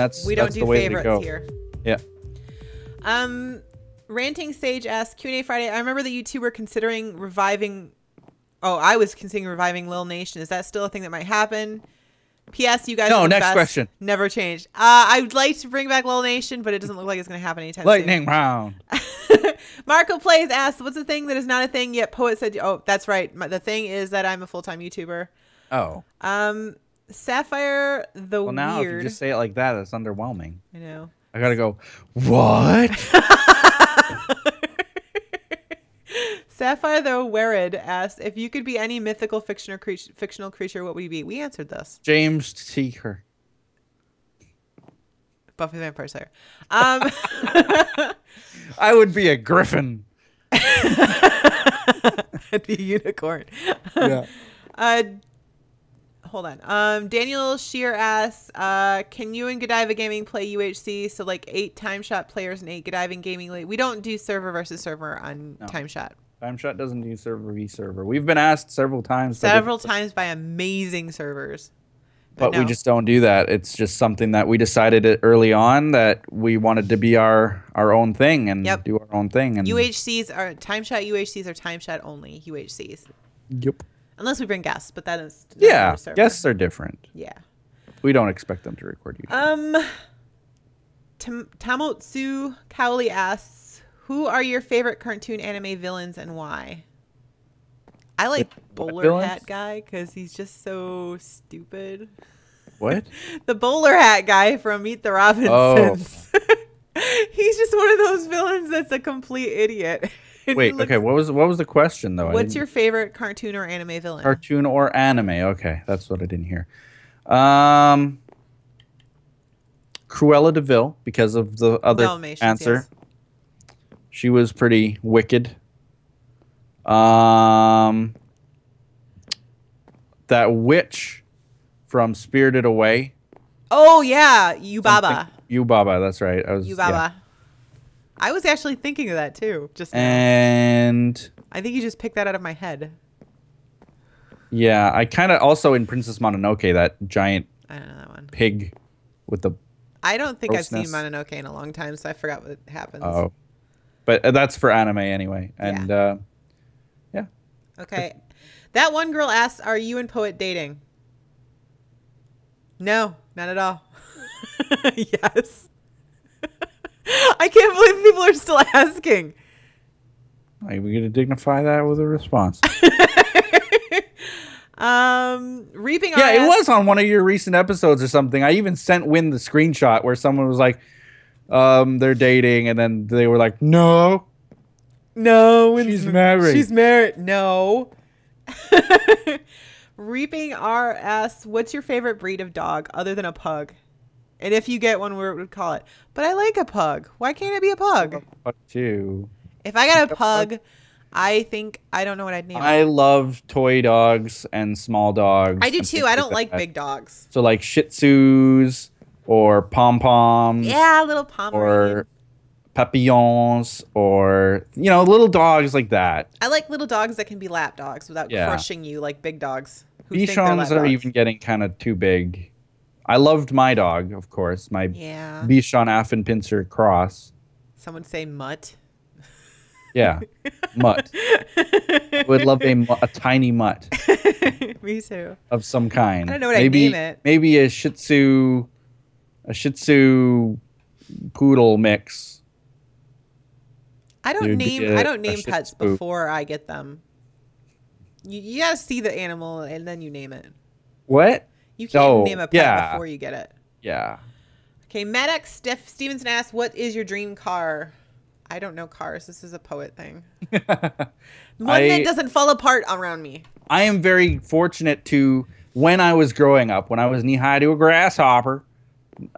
that's we don't do the way favorites they go. here. Yeah. Ranting Sage asks, Q&A Friday, I remember that you two were considering reviving... Oh, I was considering reviving Lil Nation. Is that still a thing that might happen? P.S. You guys are the next best. question. Never changed. I would like to bring back Lil Nation, but it doesn't look like it's going to happen anytime Lightning round. soon. Marco Plays asks, what's the thing that is not a thing yet Poet said... Oh, that's right. The thing is that I'm a full-time YouTuber. Oh. Sapphire the Well, now if Weird. you just say it like that, it's underwhelming. I know. I gotta go, what? Sapphire the Weird asked, if you could be any mythical fictional creature, what would you be? We answered this. James Teaker. Buffy the Vampire Slayer. I would be a griffin. I'd be a unicorn. Yeah. Hold on. Daniel Shear asks, can you and Godiva Gaming play UHC? So like 8 TimeShot players and 8 Godiva Gaming League. We don't do server versus server on TimeShot. TimeShot doesn't do server v server. We've been asked several times. Several times by amazing servers. But no. we just don't do that. It's just something that we decided early on that we wanted to be our own thing and do our own thing. And UHCs are TimeShot UHCs are TimeShot only UHCs. Yep. Unless we bring guests, but that is guests are different. Yeah. We don't expect them to record you. Tamotsu Cowley asks, who are your favorite cartoon anime villains and why? I like Bowler Hat Guy because he's just so stupid. What? The Bowler Hat Guy from Meet the Robinsons. Oh. He's just one of those villains that's a complete idiot. Wait, okay. What was the question though? What's your favorite cartoon or anime villain? Cartoon or anime? Okay, that's what I didn't hear. Cruella de Vil because of the other answer. Yes. She was pretty wicked. That witch from Spirited Away. Oh yeah, Yubaba. Yubaba, that's right. Yubaba. Yeah. I was actually thinking of that too. And I think you just picked that out of my head. Yeah, I kind of also in Princess Mononoke, that giant I don't know that one. Pig with the I don't think I've seen Mononoke in a long time, so I forgot what happens. Oh. But that's for anime anyway. And yeah. Okay. That one girl asked, are you and Poet dating? No, not at all. Yes. I can't believe people are still asking. Are we going to dignify that with a response? Reaping Yeah, it was on one of your recent episodes or something. I even sent Win the screenshot where someone was like, they're dating, and then they were like, no, she's married. She's married. No. Reaping RS, what's your favorite breed of dog other than a pug? And if you get one, what would call it? But I like a pug. Why can't it be a pug? Pug too. If I got a pug, I think I don't know what I'd name it. I love toy dogs and small dogs. I do too. I don't like big dogs. So like Shih Tzus or Pom Poms. Yeah, little Pomeranian. Or Papillons or, little dogs like that. I like little dogs that can be lap dogs without crushing you like big dogs. Bichons are even getting kind of too big. I loved my dog, of course. My Bichon Affenpinscher Cross. Some would say mutt. Yeah, mutt. I would love a tiny mutt. Me too. Of some kind. I don't know what I'd name it. Maybe a Shih Tzu poodle mix. I don't name pets before I get them. You gotta see the animal and then you name it. What? You can't name a pet before you get it. Yeah. Okay, Maddox Stevenson asks, what is your dream car? I don't know cars. This is a Poet thing. One that doesn't fall apart around me. I am very fortunate to, when I was growing up, when I was knee-high to a grasshopper,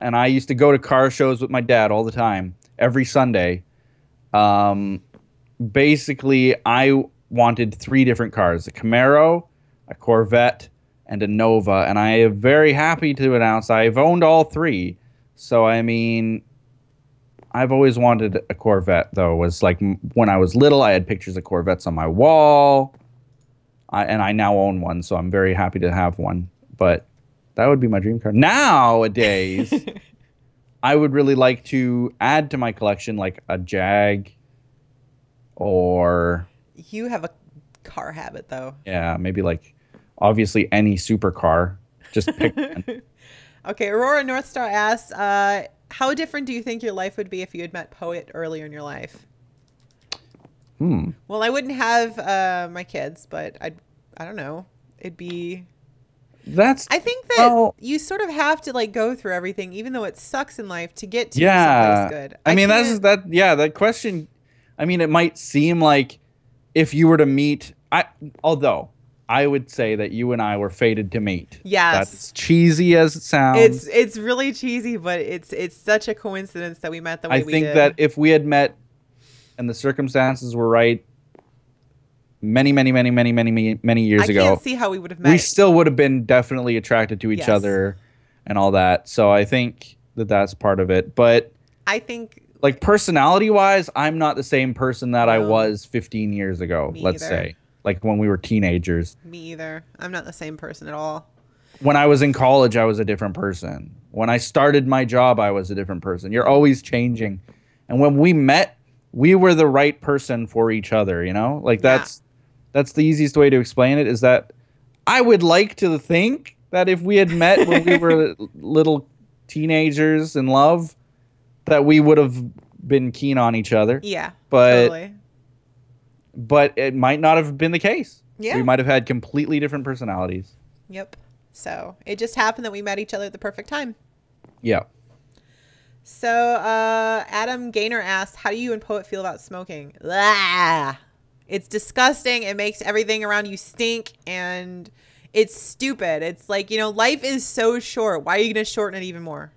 and I used to go to car shows with my dad all the time, every Sunday. Basically, I wanted 3 different cars, a Camaro, a Corvette, and a Nova, and I am very happy to announce I've owned all 3. So, I mean, I've always wanted a Corvette, though. It was like when I was little, I had pictures of Corvettes on my wall, and I now own one, so I'm very happy to have one. But that would be my dream car. Nowadays, I would really like to add to my collection, like a Jag or You have a car habit, though. yeah, maybe like obviously any supercar. Just pick one. Okay, Aurora North Star asks, how different do you think your life would be if you had met Poet earlier in your life? Well, I wouldn't have my kids, but I don't know. It'd be. That's I think that you sort of have to like go through everything, even though it sucks in life, to get to someplace good. I mean, that question. I mean, it might seem like if you were to meet, although I would say that you and I were fated to meet. Yes. That's cheesy as it sounds. It's really cheesy, but it's such a coincidence that we met the way we did. I think that if we had met and the circumstances were right many years ago, I can't see how we would have met. We still would have been definitely attracted to each other and all that. So I think that that's part of it. But I think like personality-wise, I'm not the same person that I was 15 years ago, let's say. Like when we were teenagers. Me either. I'm not the same person at all. When I was in college, I was a different person. When I started my job, I was a different person. You're always changing. And when we met, we were the right person for each other, you know? Like that's the easiest way to explain it, is that I would like to think that if we had met when we were little teenagers in love, that we would have been keen on each other. Yeah, totally. But it might not have been the case. Yeah. We might have had completely different personalities. Yep. So it just happened that we met each other at the perfect time. Yeah. So Adam Gaynor asked, how do you and Poet feel about smoking? Blah. It's disgusting. It makes everything around you stink, and it's stupid. It's like, you know, life is so short. Why are you going to shorten it even more?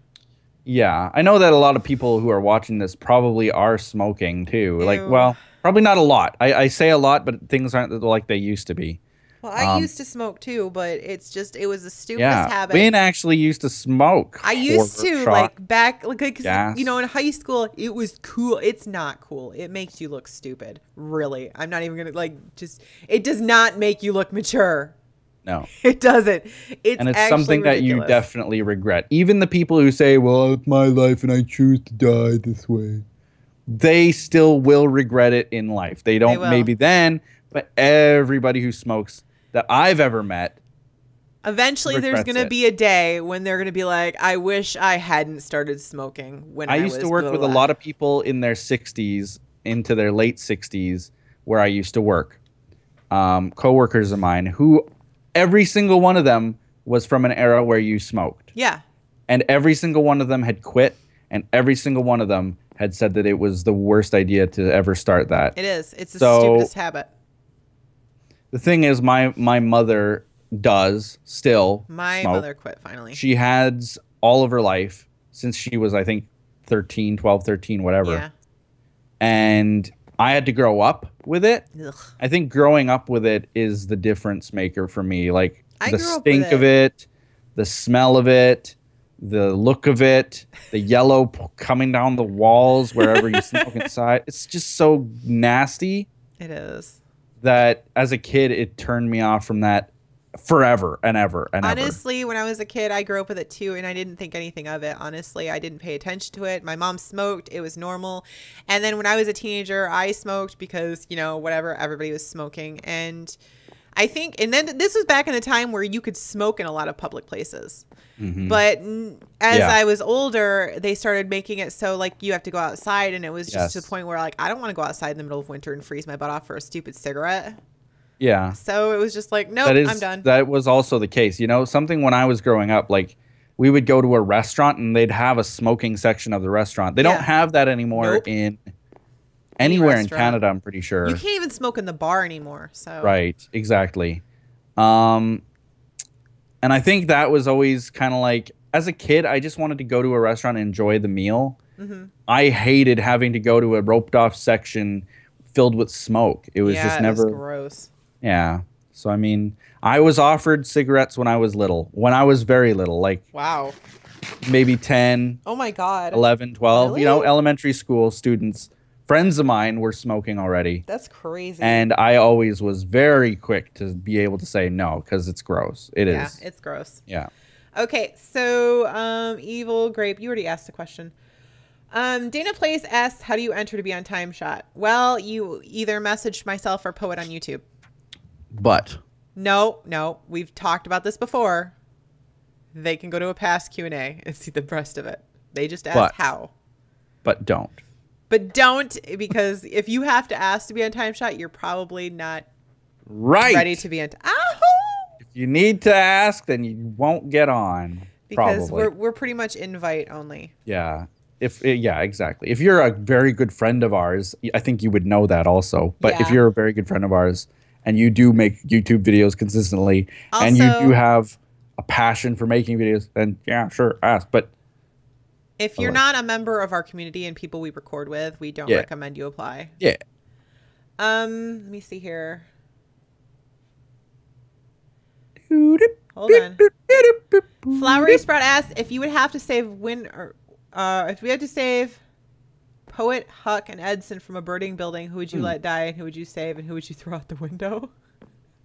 Yeah. I know that a lot of people who are watching this probably are smoking too. Ew. Like, well, probably not a lot. I say a lot, but things aren't like they used to be. Well, I used to smoke too, but it's just, it was the stupidest habit. Wayne actually used to smoke. I used to, like, back, like, cause, you know, in high school, it was cool. It's not cool. It makes you look stupid. Really. I'm not even going to, like, just, it does not make you look mature. No. It doesn't. It's something ridiculous. that you definitely regret. Even the people who say, well, it's my life and I choose to die this way, they still will regret it in life. They don't maybe then, but everybody who smokes that I've ever met, eventually there's going to be a day when they're going to be like, I wish I hadn't started smoking when I used to work with a lot of people in their 60s into their late 60s where I used to work. Coworkers of mine who every single one of them was from an era where you smoked. Yeah. And every single one of them had quit, and every single one of them had said that it was the worst idea to ever start that. It is. It's the stupidest habit. The thing is, my mother does still My smoke. mother quit finally. She has all of her life since she was, I think, 12, 13, whatever. Yeah. And I had to grow up with it. Ugh. I think growing up with it is the difference maker for me. Like the stink of it, the smell of it, the look of it, the yellow coming down the walls wherever you smoke inside. It's just so nasty. It is. That as a kid, it turned me off from that forever and ever and ever. Honestly, when I was a kid, I grew up with it too, and I didn't think anything of it. Honestly, I didn't pay attention to it. My mom smoked. It was normal. And then when I was a teenager, I smoked because, you know, whatever, everybody was smoking. And I think, and then this was back in the time where you could smoke in a lot of public places. Mm-hmm. But as I was older, they started making it so like you have to go outside, and it was just to the point where like I don't want to go outside in the middle of winter and freeze my butt off for a stupid cigarette. Yeah. So it was just like, nope, I'm done. That was also the case. You know, something when I was growing up, like we would go to a restaurant and they'd have a smoking section of the restaurant. They don't have that anymore in anywhere in Canada, I'm pretty sure. You can't even smoke in the bar anymore. So right, exactly. And I think that was always kind of like, as a kid, I just wanted to go to a restaurant and enjoy the meal. Mm-hmm. I hated having to go to a roped off section filled with smoke. It was just never. It was gross. Yeah. So, I mean, I was offered cigarettes when I was little. When I was very little. Like, wow. Maybe 10. Oh, my God. 11, 12. Really? You know, elementary school students. Friends of mine were smoking already. That's crazy. And I always was very quick to be able to say no, because it's gross. It is. Yeah, it's gross. Yeah. Okay, so Evil Grape, you already asked the question. Dana Plays asks, how do you enter to be on TimeShot? Well, you either message myself or Poet on YouTube. But No, we've talked about this before. They can go to a past Q&A and see the rest of it. They just asked how. But don't. But don't, because if you have to ask to be on TimeShot, you're probably not ready to be on. If you need to ask, then you won't get on. Because probably. we're pretty much invite only. Yeah. Yeah, exactly. If you're a very good friend of ours, I think you would know that also. But if you're a very good friend of ours and you do make YouTube videos consistently also, and you do have a passion for making videos, then yeah, sure, ask. But if you're not a member of our community and people we record with, we don't recommend you apply. Yeah. Let me see here. Hold on. Flowery Sprout asks if you would have to save if we had to save Poet, Huck, and Edson from a burning building, who would you let die, and who would you save, and who would you throw out the window?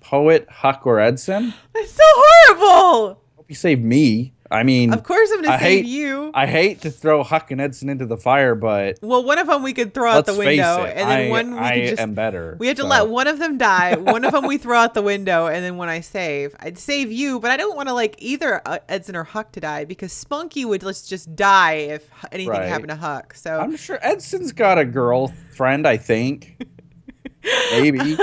Poet, Huck, or Edson? That's so horrible! Hope you save me. I mean, of course I'm going to save you. I hate to throw Huck and Edson into the fire, but well, one of them we could throw out the window, and then one we could am better. We have to let one of them die. One of them we throw out the window, and then when I save, I'd save you, but I don't want to like either Edson or Huck to die because Spunky would just die if anything happened to Huck. So I'm sure Edson's got a girlfriend. I think maybe.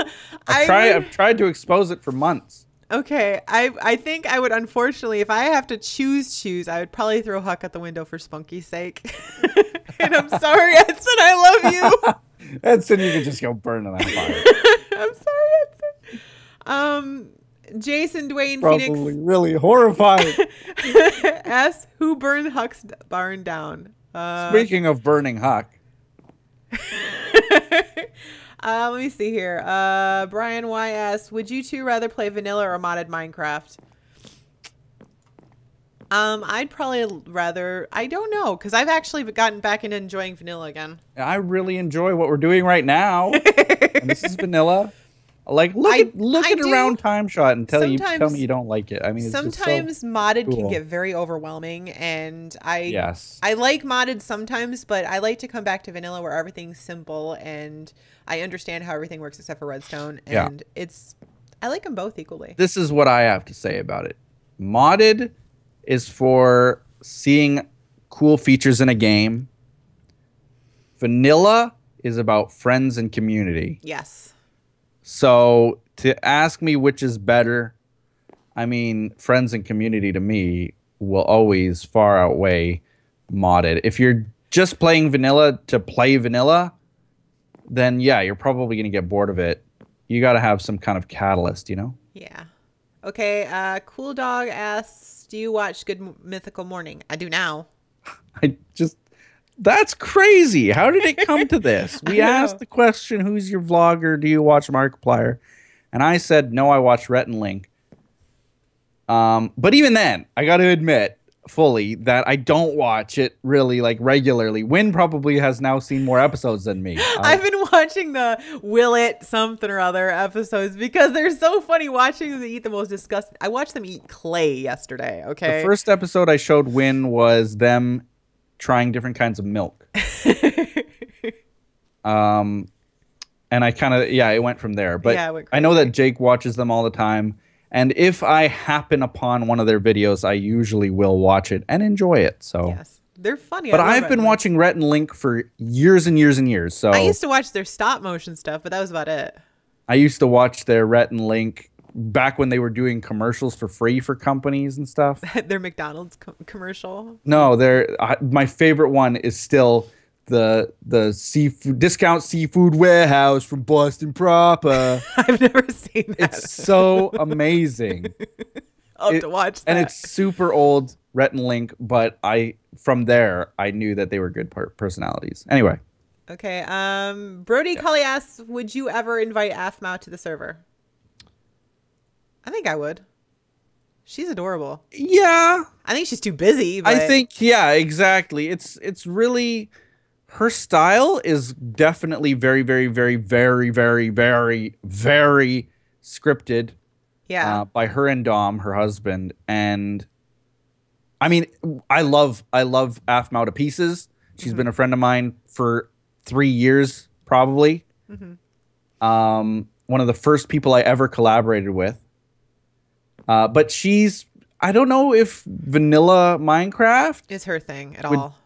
I've tried to expose it for months. Okay, I think I would, unfortunately, if I have to choose, I would probably throw Huck out the window for Spunky's sake. And I'm sorry, Edson, I love you. Edson, you can just go burn in that fire. I'm sorry, Edson. Jason Dwayne Probably Phoenix really horrified. asks, who burned Huck's barn down? Speaking of burning Huck. Let me see here. Brian Y asks, would you two rather play vanilla or modded Minecraft? I'd probably rather, I don't know, because I've actually gotten back into enjoying vanilla again. I really enjoy what we're doing right now. And this is vanilla. Like, look at around TimeShot and tell me you don't like it. I mean, it's sometimes so modded cool. can get very overwhelming, and I I like modded sometimes, but I like to come back to vanilla where everything's simple and I understand how everything works except for redstone, and I like them both equally. This is what I have to say about it. Modded is for seeing cool features in a game. Vanilla is about friends and community. Yes. So to ask me which is better, I mean, friends and community to me will always far outweigh modded. If you're just playing vanilla to play vanilla, then yeah, you're probably going to get bored of it. You got to have some kind of catalyst, you know? Yeah. Okay, Cool Dog asks, do you watch Good Mythical Morning? I do now. That's crazy. How did it come to this? We asked the question, who's your vlogger? Do you watch Markiplier? And I said, no, I watch Rhett and Link. But even then, I got to admit fully that I don't watch it really like regularly. Wynn probably has now seen more episodes than me. I've been watching the Will It something or other episodes because they're so funny watching them eat the most disgusting. I watched them eat clay yesterday. Okay. The first episode I showed Wynn was them trying different kinds of milk. And I kind of, it went from there. But I know that Jake watches them all the time. And if I happen upon one of their videos, I usually will watch it and enjoy it. So yes, they're funny. But I've been watching Rhett and Link for years and years and years. So I used to watch their stop motion stuff, but that was about it. I used to watch their Rhett and Link back when they were doing commercials for free for companies and stuff. Their McDonald's commercial. No, my favorite one is still the seafood discount seafood warehouse from Boston proper. I've never seen that. It's so amazing. I'll have to watch that. And it's super old Rhett and Link, but from there I knew that they were good personalities. Anyway. Okay. Brody Cully asks, would you ever invite Afmao to the server? I think I would. She's adorable. Yeah. I think she's too busy. But... I think, exactly. It's really, her style is definitely very, very, very, very, very, very, very scripted. Yeah. By her and Dom, her husband. And I mean, I love Afmao to pieces. She's been a friend of mine for 3 years, probably. One of the first people I ever collaborated with. But I don't know if vanilla Minecraft Is her thing at would all.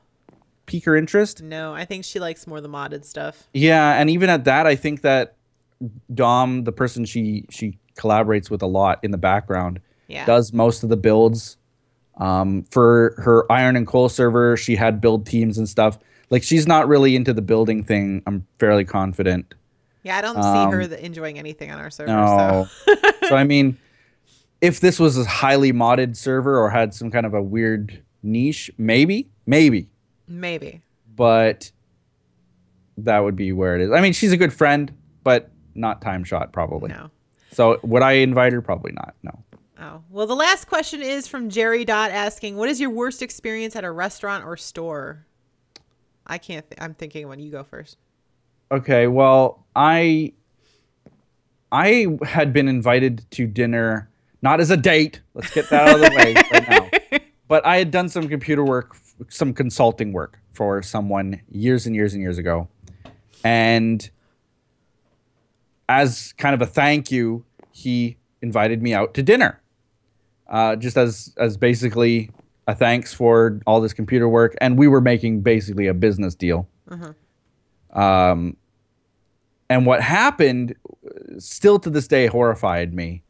pique her interest. No, I think she likes more the modded stuff. Yeah, and even at that, I think that Dom, the person she collaborates with a lot in the background, does most of the builds. For her Iron and Coal server, she had build teams and stuff. Like, she's not really into the building thing, I'm fairly confident. Yeah, I don't see her enjoying anything on our server. No. So, So I mean, if this was a highly modded server or had some kind of a weird niche, maybe. But that would be where it is. I mean, she's a good friend, but not TimeShot, probably. No. So would I invite her? Probably not. No. Oh, well, the last question is from Jerry Dot asking, what is your worst experience at a restaurant or store? I can't. I'm thinking when you go first. Okay. Well, I had been invited to dinner, not as a date. Let's get that out of the way right now. But I had done some computer work, some consulting work for someone years and years and years ago. And as kind of a thank you, he invited me out to dinner. Just as basically a thanks for all this computer work. And we were making basically a business deal. And what happened still to this day horrified me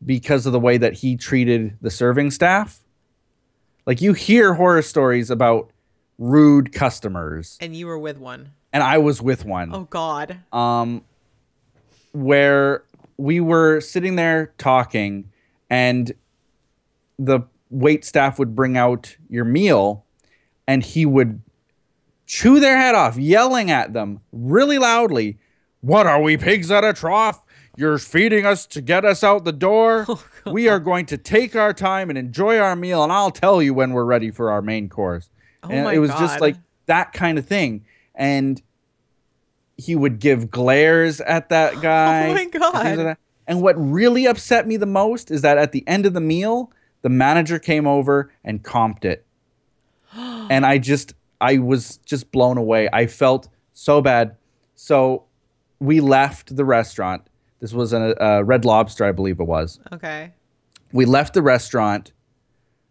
because of the way that he treated the serving staff. Like, you hear horror stories about rude customers. And you were with one. And I was with one. Oh, God. Where we were sitting there talking, and the wait staff would bring out your meal, and he would chew their head off, yelling at them really loudly. What are we, pigs at a trough? You're feeding us to get us out the door. Oh, we are going to take our time and enjoy our meal, and I'll tell you when we're ready for our main course. Oh, and my it was God. just like that kind of thing. And he would give glares at that guy. Oh, my God. And what really upset me the most is that at the end of the meal, the manager came over and comped it. And I was just blown away. I felt so bad. So we left the restaurant. This was a Red Lobster, I believe it was. Okay. We left the restaurant.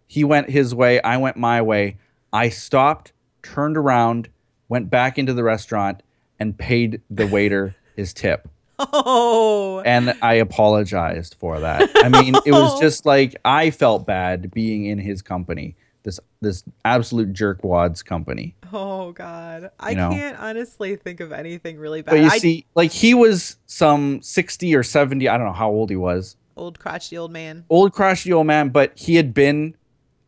He went his way. I went my way. I stopped, turned around, went back into the restaurant, and paid the waiter his tip. Oh. And I apologized for that. I mean, it was just like, I felt bad being in his company. This absolute jerkwad's company. Oh, God. I can't honestly think of anything really bad. But you see, like, he was some 60 or 70. I don't know how old he was. Old crotchety old man. Old crotchety old man, but he had been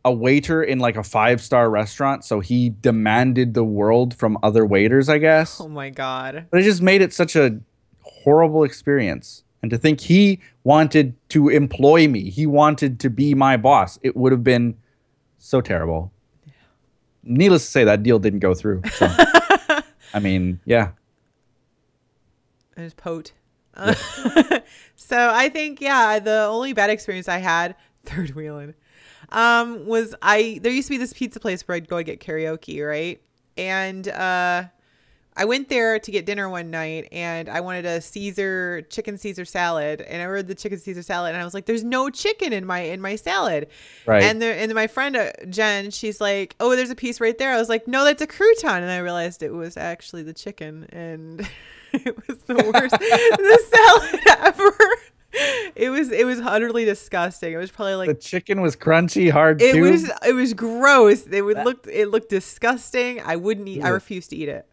a waiter in like a 5-star restaurant, so he demanded the world from other waiters, I guess. Oh, my God. But it just made it such a horrible experience. And to think he wanted to employ me, he wanted to be my boss, it would have been so terrible. Yeah. Needless to say, that deal didn't go through. So. I mean, yeah. It was pote. So I think, the only bad experience I had, third wheeling, was there used to be this pizza place where I'd go and get karaoke, right? And I went there to get dinner one night, and I wanted a chicken Caesar salad, and I ordered the chicken Caesar salad, and I was like, "There's no chicken in my salad." Right. And then my friend Jen, she's like, "Oh, there's a piece right there." I was like, "No, that's a crouton," and I realized it was actually the chicken, and it was the worst the salad ever. It was utterly disgusting. It was probably like the chicken was crunchy, hard too. It was gross. It looked disgusting. I wouldn't eat. I refused to eat it.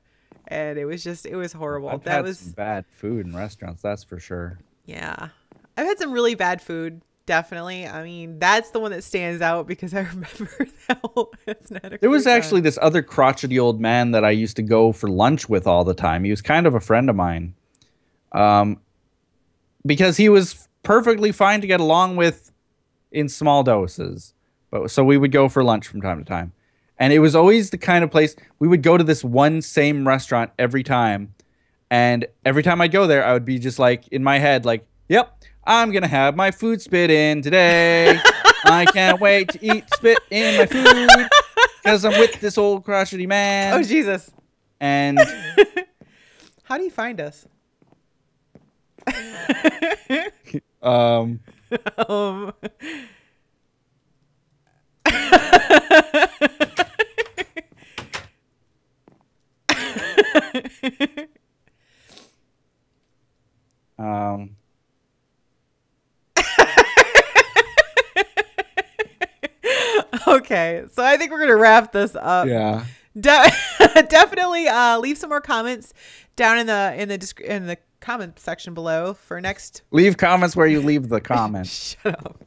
And it was horrible. I've had some bad food in restaurants, that's for sure. Yeah. I've had some really bad food, definitely. I mean, that's the one that stands out because I remember that's not a There was actually this other crotchety old man that I used to go for lunch with all the time. He was kind of a friend of mine. Because he was perfectly fine to get along with in small doses. So we would go for lunch from time to time. And it was always the kind of place we would go to this one same restaurant every time. And every time I'd go there, I would be just like in my head, like, yep, I'm going to have my food spit in today. I can't wait to eat spit in my food because I'm with this old crotchety man. Oh, Jesus. And how do you find us? um. Okay, so I think we're gonna wrap this up. Yeah. Definitely leave some more comments down in the comment section below for next. Leave comments where you leave the comment. Shut up.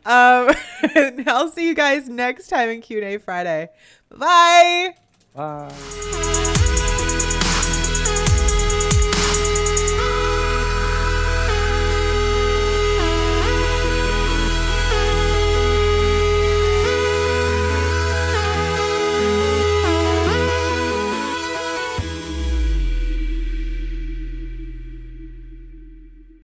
I'll see you guys next time in Q&A Friday. Bye. Bye.